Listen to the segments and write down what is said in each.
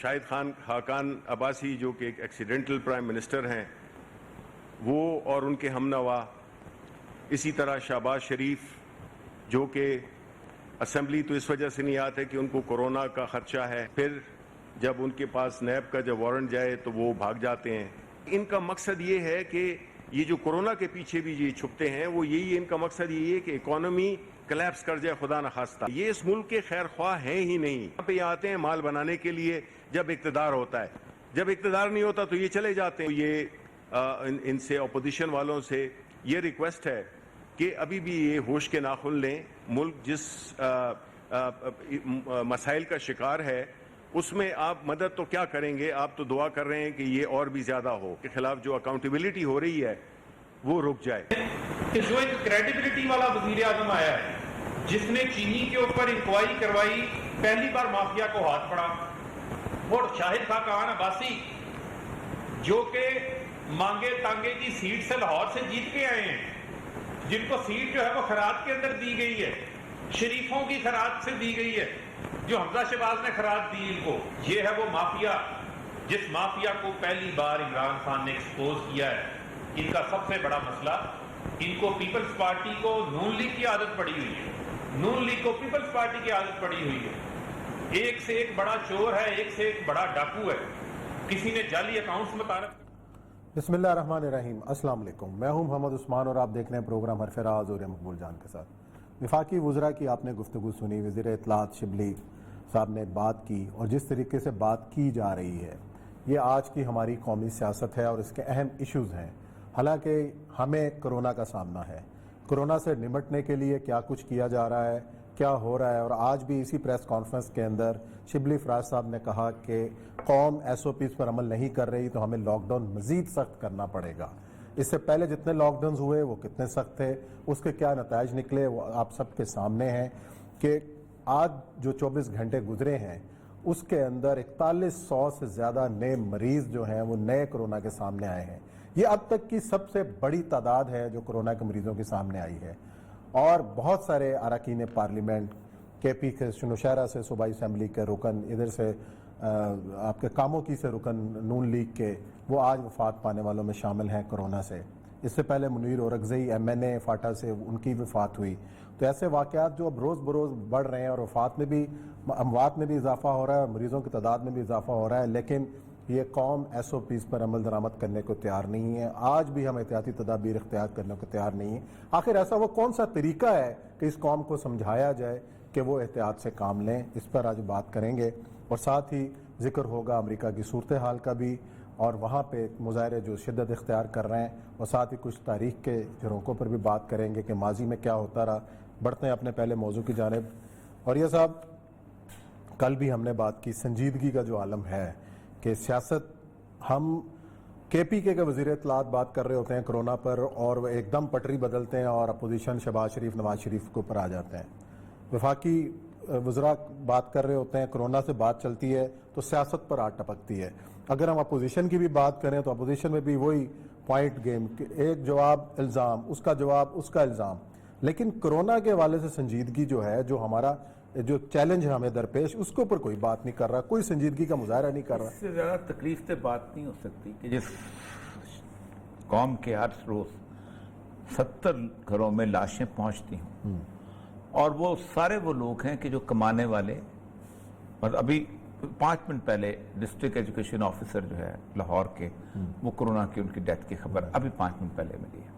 شاہد خاقان عباسی جو کہ ایک ایکسیڈنٹل پرائم منسٹر ہیں وہ اور ان کے ہمنوا، اسی طرح شہباز شریف جو کہ اسمبلی تو اس وجہ سے نہیں آتے کہ ان کو کورونا کا خدشہ ہے، پھر جب ان کے پاس نیب کا جب وارنٹ جائے تو وہ بھاگ جاتے ہیں۔ ان کا مقصد یہ ہے کہ یہ جو کورونا کے پیچھے بھی یہ چھپتے ہیں وہ یہی ان کا مقصد یہی ہے کہ اکانومی کلیپس کر جائے، خدا نخواستہ۔ یہ اس ملک کے خیر خواہ ہیں ہی نہیں، یہاں پہ آتے ہیں مال بنانے کے لیے جب اقتدار ہوتا ہے، جب اقتدار نہیں ہوتا تو یہ چلے جاتے ہیں۔ یہ ان سے اپوزیشن والوں سے یہ ریکویسٹ ہے کہ ابھی بھی یہ ہوش کے ناخن لیں۔ ملک جس مسائل کا شکار ہے اس میں آپ مدد تو کیا کریں گے، آپ تو دعا کر رہے ہیں کہ یہ اور بھی زیادہ ہو، کے خلاف جو اکاؤنٹیبلٹی ہو رہی ہے وہ رک جائے۔ کہ جو ایک کریڈیبلٹی والا وزیر اعظم آیا ہے جس نے چینی کے اوپر انکوائری کروائی، پہلی بار مافیا کو ہاتھ پڑا، اور شاہد خاقان عباسی جو کہ مانگے تانگے کی سیٹ سے لاہور سے جیت کے آئے ہیں، جن کو سیٹ جو ہے وہ خراج کے اندر دی گئی ہے، شریفوں کی خراج سے دی گئی ہے، جو حمزہ شہباز نے خراج دی ان کو۔ یہ ہے وہ مافیا جس مافیا کو پہلی بار عمران خان نے ایکسپوز کیا ہے۔ ان کا سب سے بڑا مسئلہ، ان کو پیپلز پارٹی کو نون لیگ کی عادت پڑی ہوئی ہے، نون لیگ کو پیپلز پارٹی کی عادت پڑی ہوئی ہے۔ ایک سے ایک بڑا چور ہے، ایک سے ایک بڑا ڈاکو ہے، کسی نے جعلی اکاؤنٹس متعارف۔ بسم اللہ الرحمن الرحیم، السلام علیکم، میں ہوں محمد عثمان اور آپ دیکھ رہے ہیں پروگرام حرف راز اور مقبول جان کے ساتھ۔ وفاقی وزراء کی آپ نے گفتگو سنی، وزیر اطلاعات شبلی صاحب نے بات کی، اور جس طریقے سے بات کی جا رہی ہے یہ آج کی ہماری قومی سیاست ہے اور اس کے اہم ایشوز ہیں۔ حالانکہ ہمیں کرونا کا سامنا ہے، کرونا سے نمٹنے کے لیے کیا کچھ کیا جا رہا ہے، کیا ہو رہا ہے، اور آج بھی اسی پریس کانفرنس کے اندر شبلی فراز صاحب نے کہا کہ قوم ایس او پیز پر عمل نہیں کر رہی تو ہمیں لاک ڈاؤن مزید سخت کرنا پڑے گا۔ اس سے پہلے جتنے لاک ڈاؤنز ہوئے وہ کتنے سخت تھے، اس کے کیا نتائج نکلے وہ آپ سب کے سامنے ہیں کہ آج جو 24 گھنٹے گزرے ہیں اس کے اندر 4100 سے زیادہ نئے مریض جو ہیں وہ نئے کرونا کے سامنے آئے ہیں۔ یہ اب تک کی سب سے بڑی تعداد ہے جو کرونا کے مریضوں کے سامنے آئی ہے، اور بہت سارے اراکین پارلیمنٹ، کے پی کے نوشہرہ سے صوبائی اسمبلی کے رکن، ادھر سے آپ کے کاموں کی سے رکن نون لیگ کے، وہ آج وفات پانے والوں میں شامل ہیں کرونا سے۔ اس سے پہلے منیر اورکزئی ایم این اے فاٹا سے ان کی وفات ہوئی۔ تو ایسے واقعات جو اب روز بروز بڑھ رہے ہیں، اور وفات میں بھی، اموات میں بھی اضافہ ہو رہا ہے اور مریضوں کی تعداد میں بھی اضافہ ہو رہا ہے، لیکن یہ قوم ایس او پیز پر عمل درآمد کرنے کو تیار نہیں ہے۔ آج بھی ہم احتیاطی تدابیر اختیار کرنے کو تیار نہیں ہیں۔ آخر ایسا وہ کون سا طریقہ ہے کہ اس قوم کو سمجھایا جائے کہ وہ احتیاط سے کام لیں، اس پر آج بات کریں گے، اور ساتھ ہی ذکر ہوگا امریکہ کی صورتحال کا بھی، اور وہاں پہ مظاہرے جو شدت اختیار کر رہے ہیں، اور ساتھ ہی کچھ تاریخ کے جھروکوں پر بھی بات کریں گے کہ ماضی میں کیا ہوتا رہا۔ بڑھتے ہیں اپنے پہلے موضوع کی جانب۔ اور یہ صاحب، کل بھی ہم نے بات کی سنجیدگی کا جو عالم ہے کہ سیاست، ہم کے پی کے وزیر اطلاعات بات کر رہے ہوتے ہیں کرونا پر اور وہ ایک دم پٹری بدلتے ہیں اور اپوزیشن شہباز شریف، نواز شریف کے اوپر آ جاتے ہیں۔ وفاقی وزراء بات کر رہے ہوتے ہیں، کرونا سے بات چلتی ہے تو سیاست پر آ ٹپکتی ہے۔ اگر ہم اپوزیشن کی بھی بات کریں تو اپوزیشن میں بھی وہی پوائنٹ گیم، ایک جواب الزام، اس کا جواب اس کا الزام۔ لیکن کرونا کے حوالے سے سنجیدگی جو ہے، جو ہمارا جو چیلنج ہے ہمیں درپیش، اس کے اوپر کوئی بات نہیں کر رہا، کوئی سنجیدگی کا مظاہرہ نہیں کر رہا۔ اس سے زیادہ تکلیف سے بات نہیں ہو سکتی کہ جس قوم کے ہر روز 70 گھروں میں لاشیں پہنچتی ہوں، اور وہ سارے وہ لوگ ہیں کہ جو کمانے والے، اور ابھی 5 منٹ پہلے ڈسٹرکٹ ایجوکیشن آفیسر جو ہے لاہور کے، وہ کرونا کی ان کی ڈیتھ کی خبر ابھی 5 منٹ پہلے ملی ہے۔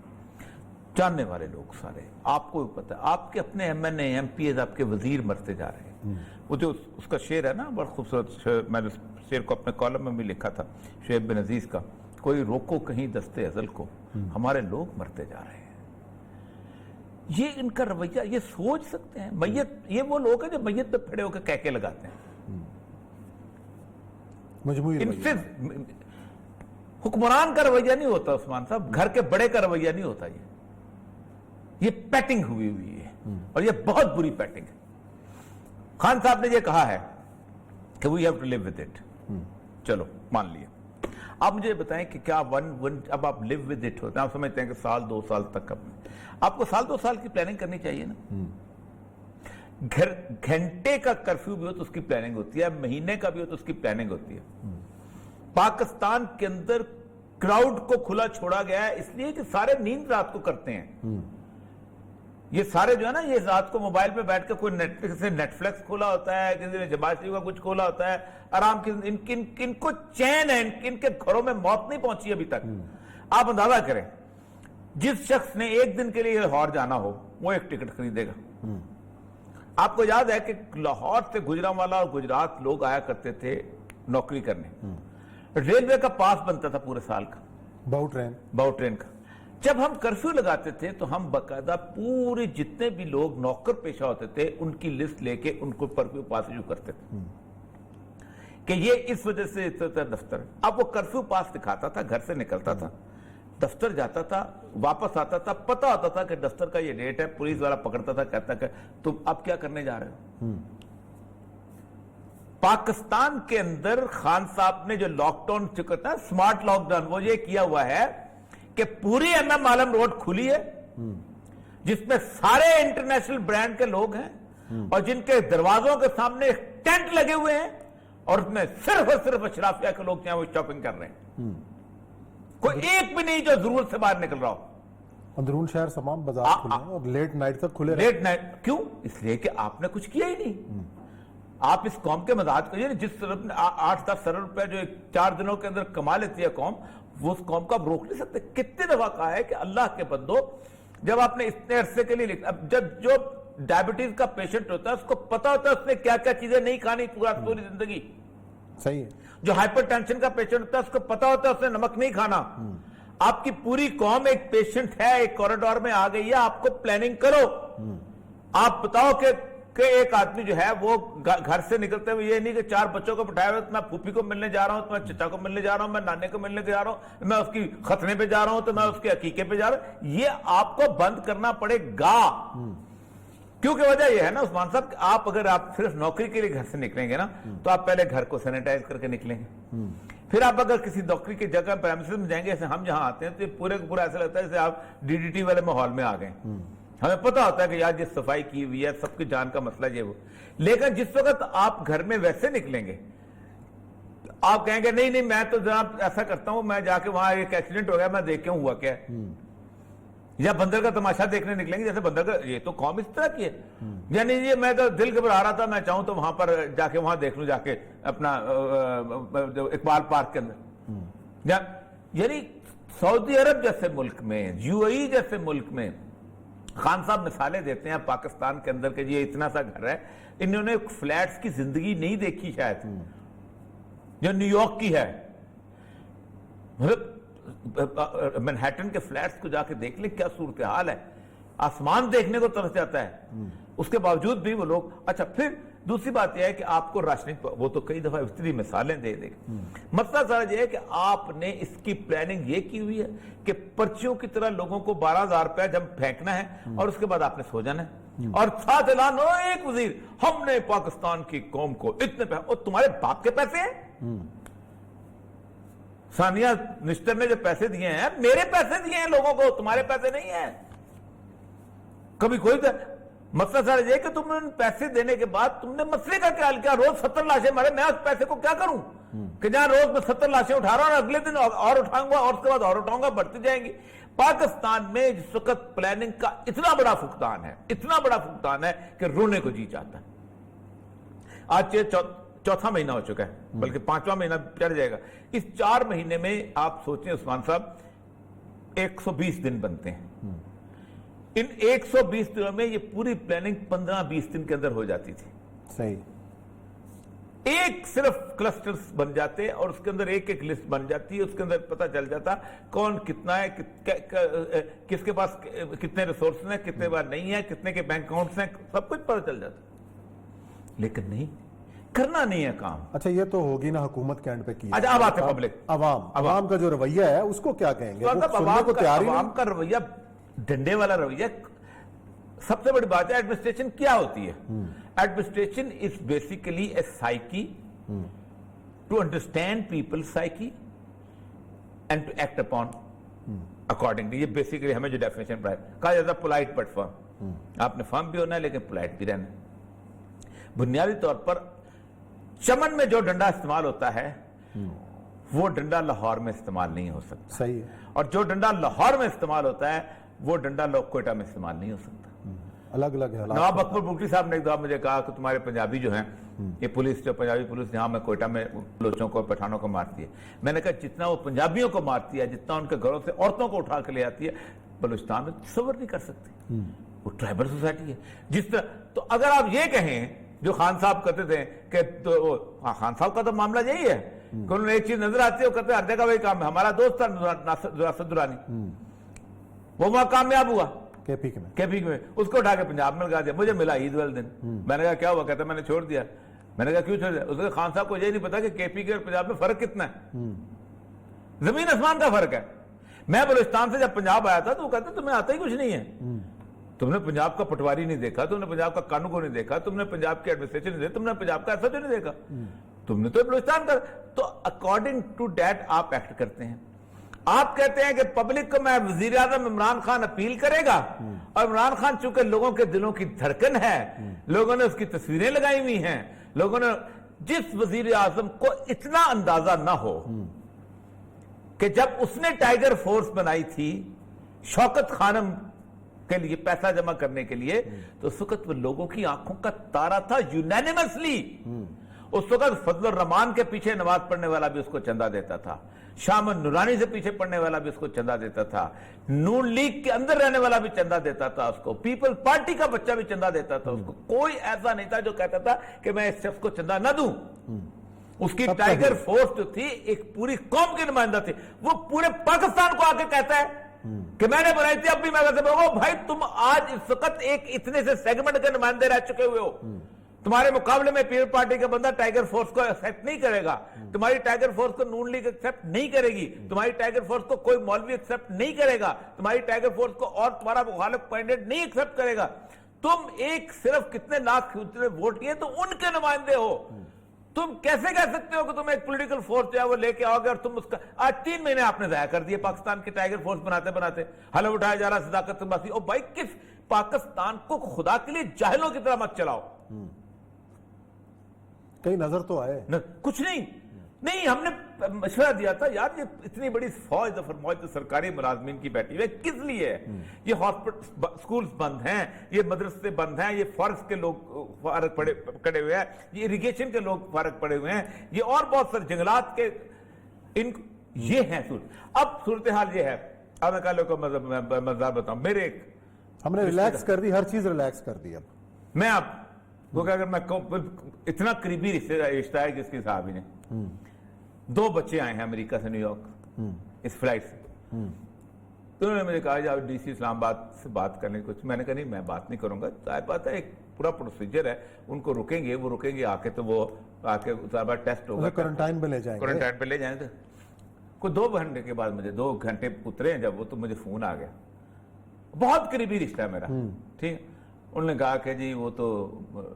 جاننے والے لوگ سارے، آپ کو بھی پتہ ہے، آپ کے اپنے ایم این اے، ایم پی ایز، آپ کے وزیر مرتے جا رہے ہیں۔ وہ جو اس کا شعر ہے نا، بڑا خوبصورت، میں نے اس شعر کو اپنے کالم میں بھی لکھا تھا، شعیب بن عزیز کا، کوئی روکو کہیں دستے ازل کو، ہمارے لوگ مرتے جا رہے ہیں۔ یہ ان کا رویہ، یہ سوچ سکتے ہیں؟ میت، یہ وہ لوگ ہیں جو میت پہ کھڑے ہو کے کہکے لگاتے ہیں۔ مجموعی ان سے حکمران کا رویہ نہیں ہوتا عثمان صاحب، گھر کے بڑے کا رویہ نہیں ہوتا۔ یہ پیٹنگ ہوئی ہے، اور یہ بہت بری پیٹنگ ہے۔ خان صاحب نے یہ کہا ہے کہ we have to live with it، چلو مان لیا۔ آپ مجھے بتائیں کہ کیا اب آپ live with it ہوتے ہیں؟ آپ سمجھتے ہیں کہ 1-2 سال تک آپ کو 1-2 سال کی پلاننگ کرنی چاہیے نا۔ گھنٹے کا کرفیو بھی ہو تو اس کی پلاننگ ہوتی ہے, مہینے کا بھی ہو تو اس کی پلاننگ ہوتی ہے. پاکستان کے اندر کراؤڈ کو کھلا چھوڑا گیا ہے اس لیے کہ سارے نیند رات کو کرتے ہیں. یہ سارے جو ہے نا, یہ رات کو موبائل پہ بیٹھ کے کوئی نیٹ فلیکس کھولا ہوتا ہے, کسی نے جماعت شریف کا کچھ کھولا ہوتا ہے, آرام کی ان کو چین ہے, ان کے گھروں میں موت نہیں پہنچی ابھی تک. آپ اندازہ کریں, جس شخص نے ایک دن کے لیے لاہور جانا ہو وہ ایک ٹکٹ خریدے گا. آپ کو یاد ہے کہ لاہور سے گجرانوالہ اور گجرات لوگ آیا کرتے تھے نوکری کرنے, ریلوے کا پاس بنتا تھا پورے سال کا, باؤ ٹرین کا. جب ہم کرفیو لگاتے تھے تو ہم باقاعدہ پورے جتنے بھی لوگ نوکر پیشہ ہوتے تھے ان کی لسٹ لے کے ان کو کرفیو پاس ایشو کرتے تھے کہ یہ اس وجہ سے دفتر. اب وہ کرفیو پاس دکھاتا تھا, گھر سے نکلتا تھا, دفتر جاتا تھا, واپس آتا تھا, پتا ہوتا تھا کہ دفتر کا یہ ڈیٹ ہے, پولیس والا پکڑتا تھا, کہتا کہ تم اب کیا کرنے جا رہے ہو. پاکستان کے اندر خان صاحب نے جو لاک ڈاؤن چکا تھا, سمارٹ لاک ڈاؤن, وہ یہ کیا ہوا ہے کہ پوری ایم ایم عالم روڈ کھلی ہے جس میں سارے انٹرنیشنل برانڈ کے لوگ ہیں اور جن کے دروازوں کے سامنے ٹینٹ لگے ہوئے ہیں اور اس میں صرف اور صرف اشرافیہ کے لوگ جہاں وہ شاپنگ کر رہے ہیں. کوئی ایک بھی نہیں جو ضرورت سے باہر نکل رہا ہو. اندرون شہر تمام بازار کھلے ہیں اور لیٹ نائٹ تک کھلے رہے. لیٹ نائٹ کیوں؟ اس لیے کہ آپ نے کچھ کیا ہی نہیں. آپ اس قوم کے مزاج کو, جس طرف 8-10 ارب روپے جو 4 دنوں کے اندر کما لیتی ہے قوم, وہ اس قوم کو آپ روک نہیں سکتے. کتنے دفعہ کہا ہے کہ اللہ کے بندو, جب آپ نے اتنے عرصے کے لیے اب جب جو ڈائبٹیز کا پیشنٹ ہوتا ہے اس کو پتا ہوتا ہے اس نے کیا کیا چیزیں نہیں کھانی پوری زندگی. صحیح ہے. جو ہائپر ٹینشن کا پیشنٹ ہوتا ہے اس کو پتا ہوتا ہے اس نے نمک نہیں کھانا. آپ کی پوری قوم ایک پیشنٹ ہے, ایک کوریڈور میں آ گئی ہے, آپ کو پلاننگ کرو. آپ بتاؤ کہ ایک آدمی جو ہے وہ گھر سے نکلتے ہوئے یہ نہیں کہ 4 بچوں کو بٹھایا ہوا, میں پھوپھی کو ملنے جا رہا ہوں, تو میں چچا کو ملنے جا رہا ہوں, میں نانے کو ملنے جا رہا ہوں, میں اس کی ختنے پہ جا رہا ہوں, تو میں اس کے عقیقے پہ جا رہا ہوں. یہ آپ کو بند کرنا پڑے گا. کیونکہ وجہ یہ ہے نا عثمان صاحب, اگر آپ صرف نوکری کے لیے گھر سے نکلیں گے نا تو آپ پہلے گھر کو سینیٹائز کر کے نکلیں گے. پھر آپ اگر کسی نوکری کی جگہ پریمیسز میں جائیں گے, جیسے ہم جہاں آتے ہیں تو پورے کو پورا ایسا لگتا ہے جیسے آپ DDT والے ماحول میں آ گئے. ہمیں پتا ہوتا ہے کہ یار جس صفائی کی ہوئی ہے, سب کی جان کا مسئلہ یہ وہ. لیکن جس وقت آپ گھر میں ویسے نکلیں گے, آپ کہیں گے نہیں میں تو جناب ایسا کرتا ہوں, میں جا کے وہاں ایک ایکسیڈنٹ ہو گیا, میں دیکھ کے ہوا کیا ہے. یا بندر کا تماشا دیکھنے نکلیں گے, جیسے بندر کا, یہ تو قوم اس طرح کی ہے. یعنی یہ میں تو دل گھبرا رہا تھا, میں چاہوں تو وہاں پر جا کے وہاں دیکھ لوں, جا کے اپنا اقبال پارک کے اندر. یعنی سعودی عرب جیسے ملک میں, UAE جیسے ملک میں خان صاحب مثالیں دیتے ہیں پاکستان کے اندر کہ یہ اتنا سا گھر ہے, انہوں نے فلیٹس کی زندگی نہیں دیکھی شاید جو نیو یارک کی ہے. مینہٹن کے فلیٹس کو جا کے دیکھ لیں کیا صورتحال ہے, آسمان دیکھنے کو ترس جاتا ہے. اس کے باوجود بھی وہ لوگ. اچھا پھر دوسری بات یہ ہے کہ آپ کو راشن, وہ تو کئی دفعہ اتنی مثالیں دے دے. مسئلہ سارا یہ ہے کہ آپ نے اس کی پلاننگ یہ کی ہوئی ہے کہ پرچیوں کی طرح لوگوں کو 12,000 روپے جب پھینکنا ہے اور اس کے بعد آپ نے سو جانا ہے, اور ساتھ اعلان ہو ایک وزیر, ہم نے پاکستان کی قوم کو اتنے پیسے, اور تمہارے باپ کے پیسے ہیں. ثانیہ نشتر نے جو پیسے دیے ہیں, میرے پیسے دیے ہیں لوگوں کو, تمہارے پیسے نہیں ہیں. کبھی کوئی مسئلہ سارا یہ کہ تم نے پیسے دینے کے بعد تم نے مسئلے کا کیا حل کیا؟ روز 70 لاشیں مارے, میں اس پیسے کو کیا کروں کہ جہاں روز میں 70 لاشیں اٹھا رہا ہوں اور اگلے دن اور اٹھاؤں گا اور اس کے بعد اور اٹھاؤں گا, بڑھتی جائیں گی. پاکستان میں جس وقت پلاننگ کا اتنا بڑا فقدان ہے کہ رونے کو جی چاہتا ہے. آج چوتھا مہینہ ہو چکا ہے, بلکہ 5واں مہینہ چڑھ جائے گا. اس 4 مہینے میں آپ سوچیں عثمان صاحب 120 دن بنتے ہیں. ان 120 دنوں میں یہ پوری پلاننگ 15-20 دن کے اندر ہو جاتی تھی. صحیح. ایک صرف کلسٹرز بن جاتے اور اس کے اندر ایک لسٹ بن جاتی ہے, اس کے اندر پتہ چل جاتا کون کتنا ہے, کس کے پاس کتنے ریسورسز ہیں, کتنے بار نہیں ہے, کتنے کے بینک اکاؤنٹس ہیں, سب کچھ پتہ چل جاتا. لیکن نہیں, کرنا نہیں ہے کام. اچھا یہ تو ہوگی نا حکومت کے اینڈ پہ کی. اچھا اب آتے پبلک, عوام کا جو رویہ ہے اس کو کیا کہیں گے؟ عوام کا رویہ ڈنڈے والا رویہ. سب سے بڑی بات ہے ایڈمنسٹریشن کیا ہوتی ہے. Administration is basically a psyche to understand people psyche and to act upon accordingly. یہ بیسیکلی ہمیں جو ڈیفینیشن کہا جاتا ہے پولائٹ بٹ فرم. آپ نے فرم بھی ہونا ہے لیکن پولائٹ بھی رہنا ہے. بنیادی طور پر چمن میں جو ڈنڈا استعمال ہوتا ہے وہ ڈنڈا لاہور میں استعمال نہیں ہو سکتا. صحیح ہے. اور جو ڈنڈا لاہور میں استعمال ہوتا ہے وہ ڈنڈا کوئٹہ میں استعمال نہیں ہو سکتا. الگ الگ ہے. نواب اکبر بگٹی صاحب نے ایک دفعہ مجھے کہا کہ تمہارے پنجابی جو ہیں یہ پولیس جو پنجابی پولیس جہاں میں کوئٹہ میں بلوچوں کو پٹھانوں کو مارتی ہے, میں نے کہا جتنا وہ پنجابیوں کو مارتی ہے, جتنا ان کے گھروں سے عورتوں کو اٹھا کے لے آتی ہے, بلوچستان میں تصور نہیں کر سکتی. وہ ٹرائبل سوسائٹی ہے. جس طرح تو اگر آپ یہ کہیں جو خان صاحب کہتے تھے کہ خان صاحب کا تو معاملہ یہی ہے کہ انہوں نے ایک چیز نظر آتی ہے, وہ کہتے ہیں ہر جگہ وہی کام ہے. ہمارا دوست تھا ناصر درانی, وہ وہاں کامیاب ہوا کے پی میں, اس کو اٹھا کے پنجاب میں لگا دیا. مجھے ملا عید والے دن, میں نے کہا کیا ہوا, کہتا میں نے چھوڑ دیا. میں نے کہا کیوں چھوڑ دیا؟ اس نے خان صاحب کو یہ نہیں پتا کہ کے پی کے اور پنجاب میں فرق کتنا ہے, زمین آسمان کا فرق ہے. میں بلوچستان سے جب پنجاب آیا تھا تو وہ کہتے تمہیں آتا ہی کچھ نہیں ہے, تم نے پنجاب کا پٹواری نہیں دیکھا, تم نے پنجاب کا قانون کو نہیں دیکھا, تم نے پنجاب کی ایڈمنسٹریشن نہیں دیکھا, تم نے پنجاب کا ایسا جو نہیں دیکھا, تم نے تو بلوچستان کا. تو اکارڈنگ ٹو دیٹ آپ ایکٹ کرتے ہیں. آپ کہتے ہیں کہ پبلک کو میں وزیر اعظم عمران خان اپیل کرے گا, اور عمران خان چونکہ لوگوں کے دلوں کی دھڑکن ہے, لوگوں نے اس کی تصویریں لگائی ہوئی ہیں, لوگوں نے جس وزیر اعظم کو اتنا اندازہ نہ ہو کہ جب اس نے ٹائیگر فورس بنائی تھی شوکت خانم کے لیے پیسہ جمع کرنے کے لیے, تو اس وقت وہ لوگوں کی آنکھوں کا تارا تھا یونینیمسلی. اس وقت فضل الرحمان کے پیچھے نماز پڑھنے والا بھی اس کو چندہ دیتا تھا, شامن نورانی سے پیچھے پڑھنے والا بھی اس کو چندہ دیتا تھا, نون لیگ کے اندر رہنے والا بھی چندہ دیتا تھا اس کو, پیپل پارٹی کا بچہ بھی چندہ دیتا تھا اس کو. کوئی ایسا نہیں تھا جو کہتا تھا کہ میں اس شخص کو چندہ نہ دوں. اس کی ٹائیگر فورس جو تھی ایک پوری قوم کی نمائندہ تھی. وہ پورے پاکستان کو آ کے کہتا ہے کہ میں نے بنائی تھی, اب بھی میں ویسے بولوں بھائی تم آج اس وقت ایک اتنے سے سیگمنٹ کے نمائندے رہ چکے ہوئے ہو, تمہارے مقابلے میں پیپل پارٹی کا بندہ ٹائیگر فورس کو ایکسپٹ نہیں کرے گا, تمہاری ٹائیگر فورس کو نون لیگ ایکسپٹ نہیں کرے گی, تمہاری ٹائیگر فورس کو کوئی مولوی ایکسپٹ نہیں کرے گا, تمہاری ٹائیگر فورس کو اور تمہارا مخالف کینڈیڈیٹ نہیں ایکسپٹ کرے گا. تم ایک صرف کتنے لاکھ ووٹ کیے تو ان کے نمائندے ہو. تم کیسے کہہ سکتے ہو کہ تم ایک پولیٹیکل فورس جو ہے وہ لے کے آؤ گے, اور تم اس کا آج 3 مہینے آپ نے ضائع کر دیے پاکستان کی ٹائیگر فورس بناتے بناتے. حلف اٹھایا جا رہا صداقت باسی. اور بھائی کس پاکستان کو خدا کے لیے جاہلوں کی طرح مت چلاؤ. کئی نظر تو آئے کچھ نہیں ہم نے مشورہ دیا تھا یار یہ اتنی بڑی فوج تو سرکاری ملازمین کی بیٹھی ہوئی کس لیے ہے؟ یہ ہاسپٹل سکولز بند ہیں, یہ مدرسے بند ہیں, یہ فارسٹ کے لوگ فارغ پڑے ہوئے ہیں, یہ اریگیشن کے لوگ فارغ پڑے ہوئے ہیں, یہ اور بہت سارے جنگلات کے یہ ہیں اب صورتحال یہ ہے. اب میں کالوں کو مزہ بتاؤں, میرے ایک ہم نے ریلیکس کر دی, ہر چیز ریلیکس کر دی. اب میں آپ کیونکہ اگر میں اتنا قریبی رشتہ ہے کہ اس کی صاحبی نے 2 بچے آئے ہیں امریکہ سے نیو یارک اس فلائٹ سے, تو انہوں نے مجھے کہا جب ڈی سی اسلام آباد سے بات کرنے کچھ, میں نے کہا نہیں میں بات نہیں کروں گا, ظاہر بات ہے ایک پورا پروسیجر ہے, ان کو رکیں گے آ کے, تو وہ آ کے ٹیسٹ ہوگا, کوارنٹائن پہ لے جائیں گے. کوئی 2 گھنٹے کے بعد مجھے 2 گھنٹے اترے ہیں جب وہ, تو مجھے فون آ گیا. بہت قریبی رشتہ ہے میرا, ٹھیک ہے. انہوں نے کہا کہ جی وہ تو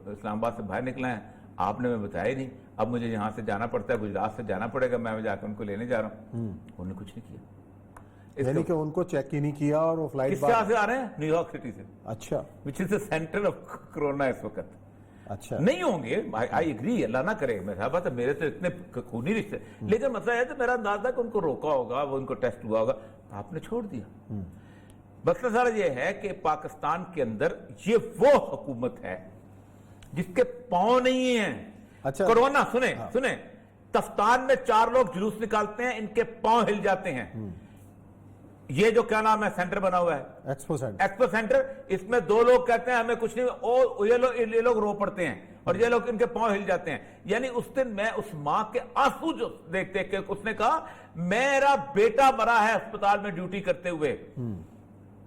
اسلام آباد سے باہر نکلا ہے, آپ نے میں بتایا ہی نہیں, اب مجھے یہاں سے جانا پڑتا ہے, گجرات سے جانا پڑے گا, میں جا کے ان کو لینے جا رہا ہوں. انہوں نے کچھ نہیں کیا, یعنی کہ ان کو چیک ہی نہیں کیا, اور وہ فلائٹ کس سے آ رہے ہیں نیو یارک سٹی سے. اچھا, وچ از دا سینٹر آف کرونا اس وقت. اچھا نہیں ہوں گے, آئی ایگری, اللہ نہ کرے, میرا بات ہے میرے تو اتنے خونی رشتے, لیکن مسئلہ ہے تو میرا انداز تھا کہ ان کو روکا ہوگا, وہ ان کو ٹیسٹ ہوا ہوگا, آپ نے چھوڑ دیا. مسئلہ سارا یہ ہے کہ پاکستان کے اندر یہ وہ حکومت ہے جس کے پاؤں نہیں ہیں. اچھا کرونا سنیں تفتان میں 4 لوگ جلوس نکالتے ہیں, ان کے پاؤں ہل جاتے ہیں. یہ جو کیا نام ہے سینٹر بنا ہوا ہے ایکسپو سینٹر, اس میں 2 لوگ کہتے ہیں ہمیں کچھ نہیں, اور یہ لوگ رو پڑتے ہیں, اور یہ لوگ ان کے پاؤں ہل جاتے ہیں. یعنی اس دن میں اس ماں کے آنسو جو دیکھتے کہ اس نے کہا میرا بیٹا مرا ہے اسپتال میں ڈیوٹی کرتے ہوئے,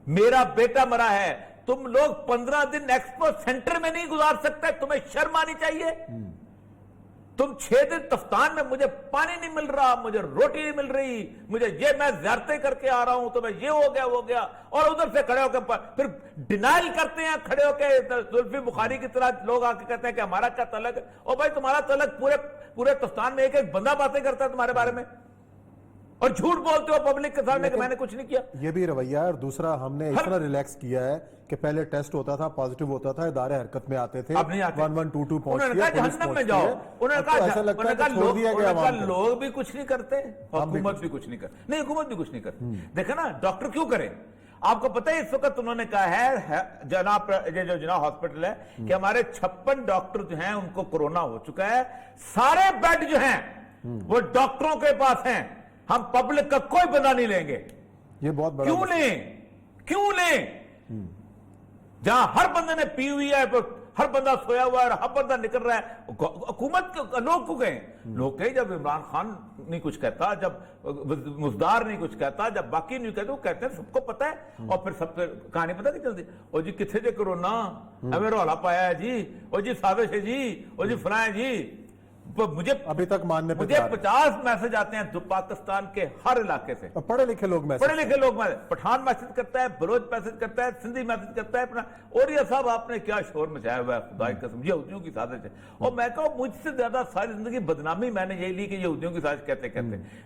میرا بیٹا مرا ہے, تم لوگ 15 دن ایکسپو سینٹر میں نہیں گزار سکتے, تمہیں شرم آنی چاہیے. تم 6 دن تفتان میں, مجھے پانی نہیں مل رہا, مجھے روٹی نہیں مل رہی, مجھے یہ میں زیارتیں کر کے آ رہا ہوں, تو میں یہ ہو گیا وہ گیا, اور ادھر سے کھڑے ہو کے پھر ڈینائل کرتے ہیں, کھڑے ہو کے زلفی بخاری کی طرح لوگ آ کے کہتے ہیں کہ ہمارا کیا تعلق ہے. اور بھائی تمہارا تعلق پورے تفتان میں ایک بندہ باتیں کرتا ہے تمہارے بارے میں. اور جھوٹ بولتے ہو پبلک کے سامنے کہ میں نے کچھ نہیں کیا. یہ بھی رویہ ہے. اور دوسرا ہم نے اس طرح ریلیکس کیا ہے کہ پہلے ٹیسٹ ہوتا تھا، پازیٹو ہوتا تھا، ادارے حرکت میں آتے تھے، اب نہیں آتے. 1122 پہنچ انہوں نے گیا، کہا پولیس جہنم میں پہنچ جاؤ. گئی ہے. انہوں نے ایسا لگتا ہے کہ چھوڑ دیا گیا عوام کو. لوگ بھی کچھ نہیں کرتے، حکومت بھی کچھ نہیں کرتی. نہیں، حکومت بھی کچھ نہیں کرتی. دیکھا نا ڈاکٹر کیوں کرے؟ آپ کو پتہ ہے اس وقت انہوں نے کہا ہے جناب ہاسپٹل ہے کہ ہمارے 56 ڈاکٹر جو ہیں ان کو کورونا ہو چکا ہے. سارے بیڈ جو ہیں وہ ڈاکٹروں کے پاس ہیں. ہم پبلک کا کوئی بندہ نہیں لیں گے. یہ بہت بڑا کیوں لیں؟ جہاں ہر بندے نے پی ہوئی ہے، ہر بندہ سویا ہوا ہے، ہر بندہ نکل رہا ہے. حکومت لوگ کو گئے، لوگ کہیں جب عمران خان نہیں کچھ کہتا، جب مزدار نہیں کچھ کہتا، جب باقی نہیں کہتے، وہ کہتے ہیں سب کو پتا ہے. اور پھر سب کہانی پتہ نہیں چلتی. اور جی کتنے جے کرونا ہمیں رولا پایا ہے جی، اور جی سازش ہے جی، اور جی فلاں ہے جی. مجھے ابھی تک ماننے پہ 50 میسج آتے ہیں پاکستان کے ہر علاقے سے. پڑھے لکھے لوگ پٹھان میسج کرتا ہے، بلوچ میسج کرتا ہے، سندھی میسج کرتا ہے اپنا. اور یہ صاحب آپ نے کیا شور مچایا ہوا ہے، خدا کی قسم یہودیوں کی سازش ہے. اور میں کہوں مجھ سے زیادہ ساری زندگی بدنامی میں نے یہی لی کہ یہودیوں کی سازش کہتے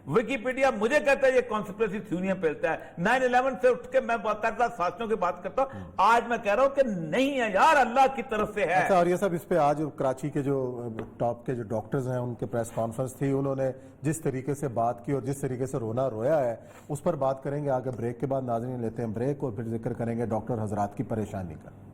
ویکیپیڈیا مجھے کہتا ہے یہ کانسپریسی تھیوریاں پھیلتا ہے. 9/11 سے اٹھ کے میں باقاعدہ سازشوں کی بات کرتا ہوں. آج میں کہہ رہا ہوں کہ نہیں ہے یار، اللہ کی طرف سے ہے. اور یہ سب اس پہ آج کراچی کے جو ٹاپ کے جو ڈاکٹرز ہیں ان کے پریس کانفرنس تھی، انہوں نے جس طریقے سے بات کی اور جس طریقے سے رونا رویا ہے اس پر بات کریں گے آگے بریک کے بعد. ناظرین لیتے ہیں بریک اور پھر ذکر کریں گے ڈاکٹر حضرات کی پریشانی کا.